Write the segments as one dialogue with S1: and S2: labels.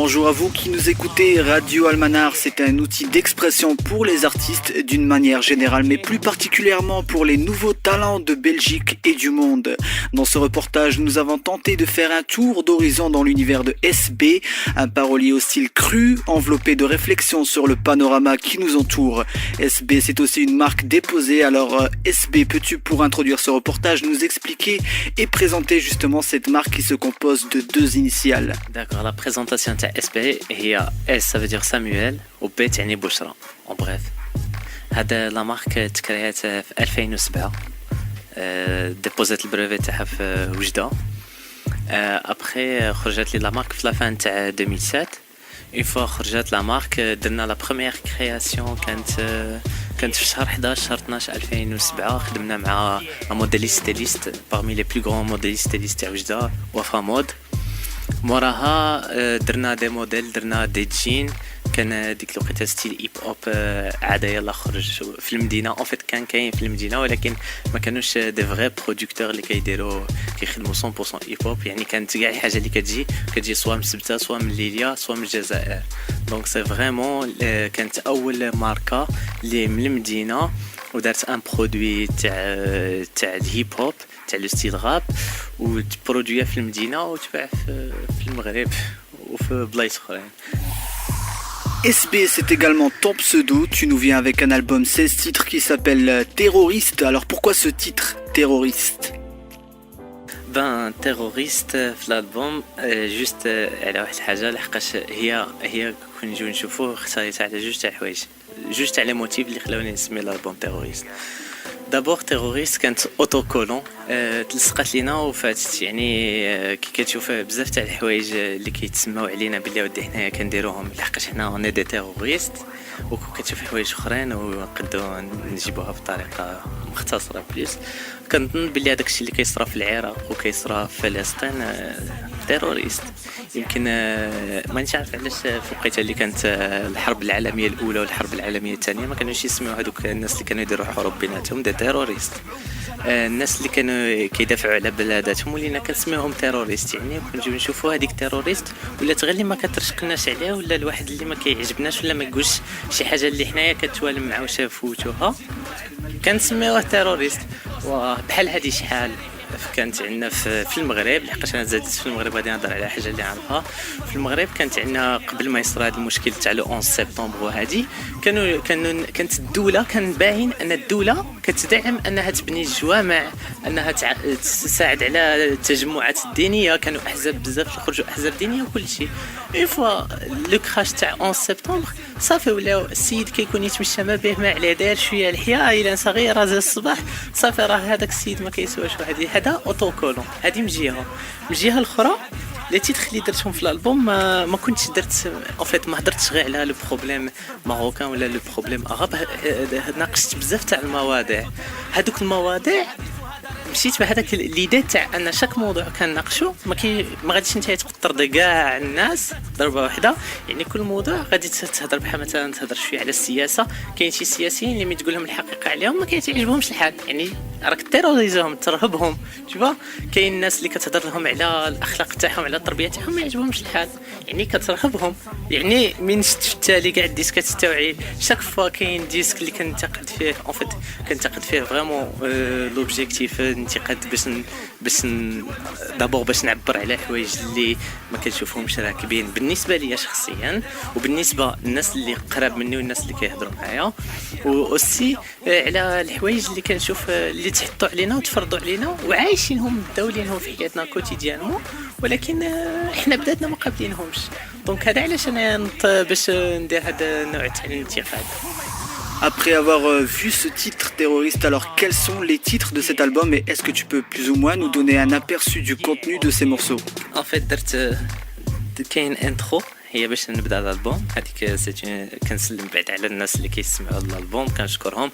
S1: Bonjour à vous qui nous écoutez. Radio Almanar, c'est un outil d'expression pour les artistes d'une manière générale, mais plus particulièrement pour les nouveaux talents de Belgique et du monde. Dans ce reportage, nous avons tenté de faire un tour d'horizon dans l'univers de SB, un parolier au style cru, enveloppé de réflexions sur le panorama qui nous entoure. SB, c'est aussi une marque déposée. Alors SB, peux-tu, pour introduire ce reportage, nous expliquer et présenter justement cette marque qui se compose de deux initiales?
S2: D'accord, la présentation تاع اس بي هي اس ça veut dire Samuel و بي تعني بشرى. en bref هذا لا مارك تكريات في 2007 ديبوزيت البريفي تاعها في وجدة. ابخي خرجت لي لا مارك في لا فان تاع 2007. اون فوا خرجت لا مارك درنا لا بروميير كرياسيون كانت في شهر 11 شهر 12 2007. خدمنا مع موديليست ستيليست parmi les plus grands modélistes stylistes تاع وجدة وفا مود. موراها درنا دي موديل، درنا دي جين. كان ديك الوقيته ستيل ايب اوب عاد يلا خرج في المدينه. اون فيت كان كاين في المدينه ولكن ما كانوش دي فري برودكتور اللي كيديروا كيخدموا 100% ايب اوب. يعني كانت كاع الحاجه اللي كتجي سوا من سبته سوا من ليليا سوا من الجزائر. دونك سي فريمون كانت اول ماركه اللي من المدينه ودارت ان برودوي تاع الهيب هوب تاع لو ستيل راب وتبرودويا في المدينه وتباع في المغرب وفي بلايص اخرين.
S1: SB, c'est également ton pseudo. Tu nous viens avec un album 16 titres qui s'appelle Terroriste. Alors pourquoi ce titre Terroriste?
S2: Ben terroriste في الالبوم جوست على واحد الحاجه لحقاش هي كون نجيو نشوفوه اختاريت على جوج تاع الحوايج، جوج تاع لي موتيف اللي خلاوني نسمي الالبوم تيروريست. دابور تيروريست كانت اوتو كولون تلصقت لينا وفاتت. يعني كي كتشوف بزاف تاع الحوايج اللي كيتسماو علينا بلي ودي حنايا كنديروهم لحقاش حنا اوني دي تيروريست، وكتشوف حوايج اخرين ونقدروا نجيبوها بطريقه مختصره بليس. كنظن بلي هذاك الشيء اللي كيصرا في العراق وكيصرا في فلسطين تيروريست. يمكن ما نعرف علاش في الوقيته اللي كانت الحرب العالميه الاولى والحرب العالميه الثانيه ما كانوش يسميو هذوك الناس اللي كانوا يديروا حروب بيناتهم دي تيروريست. الناس اللي كانوا كيدافعوا على بلاداتهم ولينا كنسميوهم تيروريست. يعني كنجيو نشوفوا هذيك تيروريست ولات غير اللي ما كترشقناش عليها ولا الواحد اللي ما كيعجبناش ولا ما يقولش شي حاجه اللي حنايا كتوالم معاه وشافوتوها كنسميوه تيروريست. وبحال هذه شحال كانت عندنا في المغرب، لحقاش انا زادت في المغرب غادي نهضر على حاجه اللي عارفها. في المغرب كانت عندنا قبل ما يصرى هذا المشكل تاع لو 11 سبتمبر وهذه كانت الدوله كان باين ان الدوله كتدعم انها تبني الجوامع، انها تساعد على التجمعات الدينيه. كانوا احزاب بزاف خرجوا احزاب دينيه وكل شيء. اون فوا لو كراش تاع 11 سبتمبر صافي ولاو السيد كيكون يتمشى ما به ما عليه داير شويه الحياه الى صغيره زي الصباح صافي راه هذاك السيد ما كيسواش. هذا اوتو كولون. هذه من جهه الاخرى لي تيتر اللي درتهم في الالبوم ما كنتش درت ان فيت ما هضرتش غير على لو بروبليم ماروكان ولا لو بروبليم عرب. ناقشت بزاف تاع المواضيع. هذوك المواضيع مشيت بهذاك ليدي تاع ان شاك موضوع كنناقشوا ما غاديش انت ترضي كاع الناس ضربه واحده. يعني كل موضوع غادي تهضر بحال مثلا تهضر شويه على السياسه. كاين شي سياسيين اللي ما تقول لهم الحقيقه عليهم ما كيعجبهمش الحال، يعني راك تيروريزهم ترهبهم. شوفوا كاين الناس اللي كتهضر لهم على الاخلاق تاعهم على التربيه تاعهم ما يعجبهمش الحال، يعني كترهبهم. يعني من شفت في التالي كاع الديسكات تاعي شاك فوا كاين ديسك اللي كنتقد فيه ان فيت كنتقد فيه فريمون لوبجيكتيف انتقاد باش دابور باش نعبر على حوايج اللي ما كنشوفهمش راكبين بالنسبه ليا شخصيا وبالنسبه للناس اللي قراب مني والناس اللي كيهضروا معايا، واوسي على الحوايج اللي كنشوف اللي تحطوا علينا وتفرضوا علينا وعايشينهم داولينهم في حياتنا كوتيديانمون، ولكن احنا بلادنا ما قابلينهمش. دونك هذا علاش انا باش ندير هذا النوع تاع الانتقاد.
S1: Après avoir vu ce titre Terroriste, alors quels sont les titres de cet album et est-ce que tu peux plus ou moins nous donner un aperçu du contenu de ces morceaux?
S2: En fait درت كاين انترو هي باش نبدا الالبوم. هذيك كنسلم بعد على الناس اللي كيسمعوا الالبوم كنشكرهم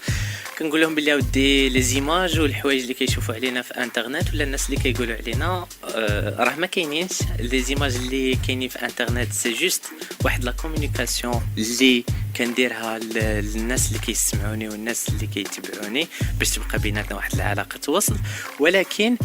S2: كنقول لهم بلي ودي لي زيماج والحوايج اللي كيشوفوا علينا في انترنت ولا الناس اللي كيقولوا علينا راه ما كاينينش. لي زيماج اللي كاينين في انترنت سي جوست واحد لا كومونيكاسيون اللي كنديرها للناس اللي كيسمعوني والناس اللي كيتبعوني باش تبقى بيناتنا واحد العلاقه تواصل. ولكن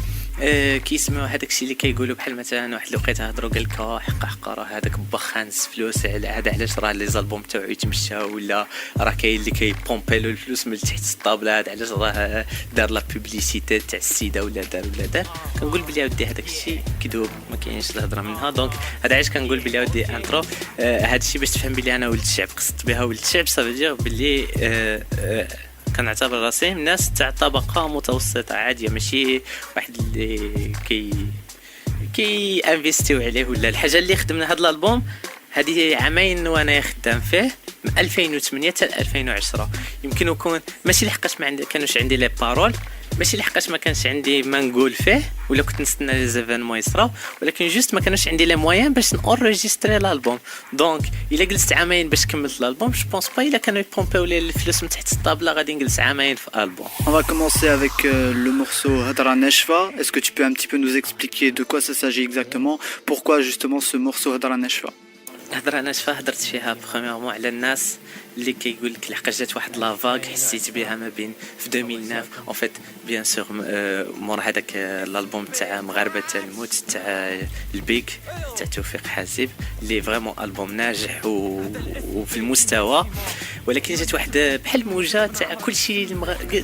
S2: كيسمعوا هذاك الشيء اللي كيقولوا بحال مثلا واحد الوقيته هضروا قال لك حق راه هذاك بخانس فلوس على هذا، علاش راه لي زالبوم تاعو يتمشى، ولا راه كاين اللي كيبومبي له الفلوس من تحت الطابله، هذا علاش راه دار لا بوبليسيتي تاع السيده ولا دار. كنقول بلي اودي هذاك الشيء كذوب، ما كاينش الهضره منها. دونك هذا علاش كنقول بلي اودي انترو هذا الشيء باش تفهم بلي انا ولد الشعب، قصدت بها ولد الشعب صافي بلي كنعتبر راسي من الناس تاع طبقه متوسطه عاديه، ماشي واحد اللي كي انفيستيو عليه. ولا الحاجه اللي خدمنا هذا الالبوم هذه عامين وانا خدام فيه من 2008 حتى 2010. يمكن يكون ماشي لحقاش ما كانوش عندي لي بارول، ماشي لحقاش ما كانش عندي ما نقول فيه ولا كنت نستنى لي زيفينمون يصراو، ولكن جوست ما كانوش عندي لي مويان باش نوريجستري الالبوم. دونك الا جلست عامين باش كملت الالبوم جو بونس با الا كانوا يبومبيو لي الفلوس من تحت الطابله غادي نجلس عامين في الالبوم.
S1: On va commencer avec le morceau Hadra Neshfa. Est-ce que tu peux un petit peu nous expliquer de quoi ça s'agit exactement? Pourquoi justement ce morceau Hadra Neshfa?
S2: هضره ناشفه هضرت فيها بخوميرمون على الناس اللي كيقول لك لحقاش جات واحد لافاغ حسيت بها ما بين في 2009 اون فيت بيان سور مور هذاك الالبوم تاع مغاربه تاع الموت تاع البيك تاع توفيق حاسب اللي فريمون البوم ناجح وفي المستوى، ولكن جات واحد بحال موجه تاع كلشي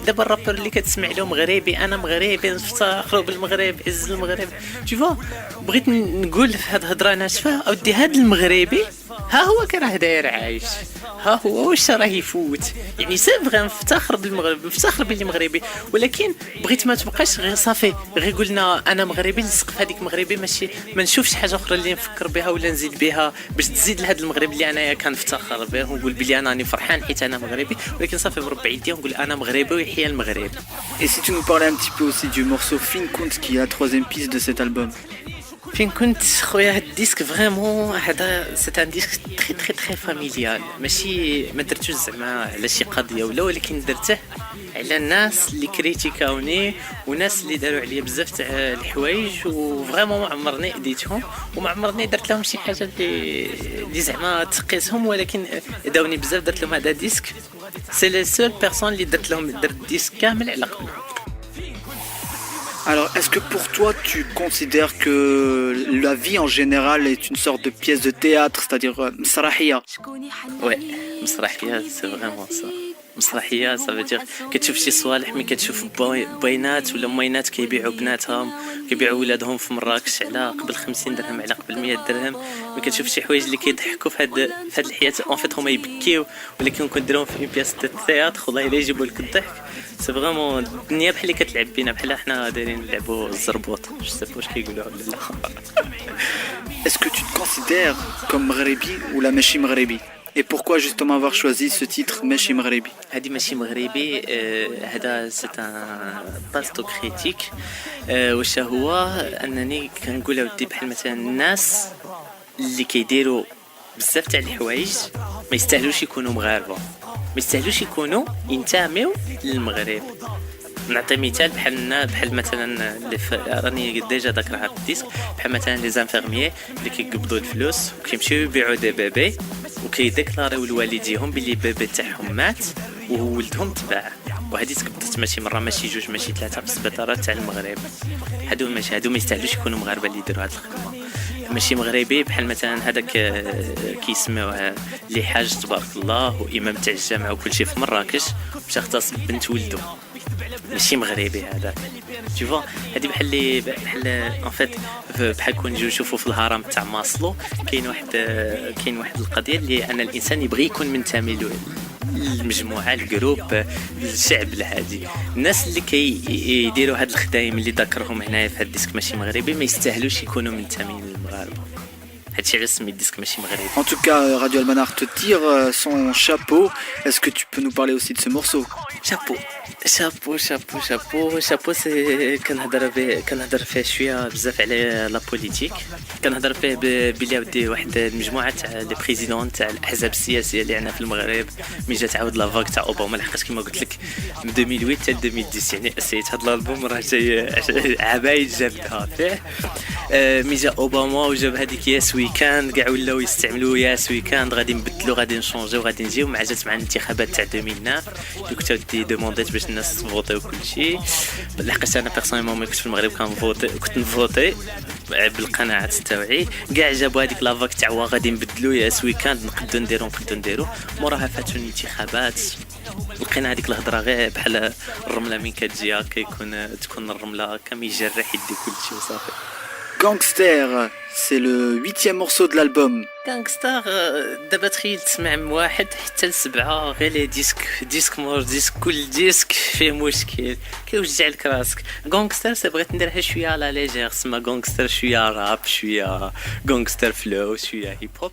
S2: دابا الرابر اللي كتسمع له مغربي، انا مغربي نفتخروا بالمغرب عز المغرب تشوفوا. بغيت نقول في هاد الهضره ناشفه اودي هاد المغربي ها هو كي راه داير عايش، ها هو واش راه يفوت، يعني سي فغي نفتخر بالمغرب، نفتخر باللي مغربي، ولكن بغيت ما تبقاش غير صافي غير قلنا انا مغربي نسقف هذيك مغربي، ماشي ما نشوفش حاجه اخرى اللي نفكر بها ولا نزيد بها باش تزيد لهذا المغرب اللي انايا كنفتخر به ونقول بلي انا راني فرحان حيت انا مغربي، ولكن صافي مربع يدي ونقول انا مغربي ويحيى المغرب.
S1: Et si tu nous parlais un petit peu aussi du morceau Fin Kunt qui est la troisième piste de cet album?
S2: فين كنت خويا هاد الديسك فريمون هذا سي ان ديسك تري تري تري فاميليال، ماشي ما درتوش زعما على شي قضيه ولا، ولكن درته على الناس اللي كريتيكاوني وناس اللي داروا عليا بزاف تاع الحوايج، وفريمون ما عمرني اديتهم وما عمرني درت لهم شي حاجه اللي زعما تقيسهم، ولكن داوني بزاف درت لهم هذا ديسك. سي لي سول بيرسون اللي درت لهم درت ديسك كامل على قبل.
S1: Alors, est-ce que pour toi, tu considères que la vie en général est une sorte de pièce de théâtre, c'est-à-dire مسرحية?
S2: Ouais, مسرحية, c'est vraiment ça. مسرحية ça veut dire كتشوف شي صوالح ملي كتشوف بوينات ولا موينات كيبيعوا بناتهم كيبيعوا ولادهم في مراكش على قبل 50 درهم على قبل 100 درهم، ملي كتشوف شي حوايج اللي كيضحكوا في هاد الحياة اون فيت هما يبكيو، ولكن كنديروهم في بياس دو تياتر والله الا يجيبوا لك الضحك. سي فريمون الدنيا بحال اللي كتلعب بينا، بحال حنا دايرين نلعبوا الزربوط، جو سي واش كيقولوا ولا لا.
S1: Est-ce que tu te considères comme Maghrebi ou la Meshi Maghrebi? Et pourquoi justement avoir choisi ce titre Meshi Maghrebi?
S2: هادي ماشي مغربي، هذا سي ان باستو كريتيك. واش هو انني كنقول اودي بحال مثلا الناس اللي كيديروا بزاف تاع الحوايج ما يستاهلوش يكونوا مغاربه، ما يستاهلوش يكونوا ينتميو للمغرب. نعطي مثال بحال مثلا اللي راني ديجا ذكر هذا الديسك، بحال مثلا لي زانفيرميي اللي كيقبضوا الفلوس وكيمشيو يبيعوا دي بيبي وكيديكلاريو لوالديهم باللي بيبي تاعهم مات وولدهم تباع، وهذه تكبدت ماشي مره ماشي جوج ماشي ثلاثه في السبيطارات تاع المغرب. هادو ما يستاهلوش يكونوا مغاربه اللي يديروا هذه الخدمه. ماشي مغربي بحال مثلا هذاك كيسميوه اللي حاج تبارك الله وامام تاع الجامع وكل شيء في مراكش باش يغتصب بنت ولده، ماشي مغربي هذا. تشوفوا هذه بحال ان فيت بحال كون نجيو نشوفوا في الهرم تاع ماسلو كاين واحد القضيه اللي ان الانسان يبغي يكون منتمي المجموعه الجروب الشعب العادي. الناس اللي كيديروا هاد الخدايم اللي ذكرهم هنايا في هاد الديسك ماشي مغربي ما يستاهلوش يكونوا منتمين للمغاربه. هادشي علاش سميت الديسك ماشي مغربي.
S1: En tout cas, Radio Almanar te tire son chapeau. Est-ce que tu peux nous parler aussi de ce morceau?
S2: شابو سي كنهضر فيه شويه بزاف على لا بوليتيك، كنهضر فيه بلي ودي واحد المجموعه تاع لي بريزيدون تاع الاحزاب السياسيه اللي عندنا في المغرب ملي جات عاود لافاك تاع اوباما، لحقاش كما قلت لك من 2008 حتى 2010 يعني اسيت هذا الالبوم راه جاي عبايد جابتها فيه. مي جا اوباما وجاب هذيك ياس ويكاند كاع ولاو يستعملوا ياس ويكاند غادي نبدلوا غادي نشونجيو غادي نجيو مع جات مع الانتخابات تاع 2009 اللي كنت دي دومونديت باش الناس تفوتيو كلشي. لحقاش انا بيرسونيلمون ملي كنت في المغرب كنت نفوتي بالقناعات تاعي كاع جابوا هذيك لافاك تاع غادي نبدلوا ياس ويكاند نقدروا نديروا موراها فاتوا الانتخابات لقينا هذيك الهضره غير بحال الرمله من كتجي تكون الرمله كم يجرح يدي كلشي وصافي.
S1: Gangster, c'est le 8e morceau de l'album.
S2: غانغستر دابا تخيل تسمع من واحد حتى لسبعة غير لي ديسك مور ديسك كل ديسك فيه مشكل كيوجع لك راسك. غانغستر بغيت نديرها شويه على ليجير سما غانغستر شويه راب شويه غانغستر فلو شويه هيب هوب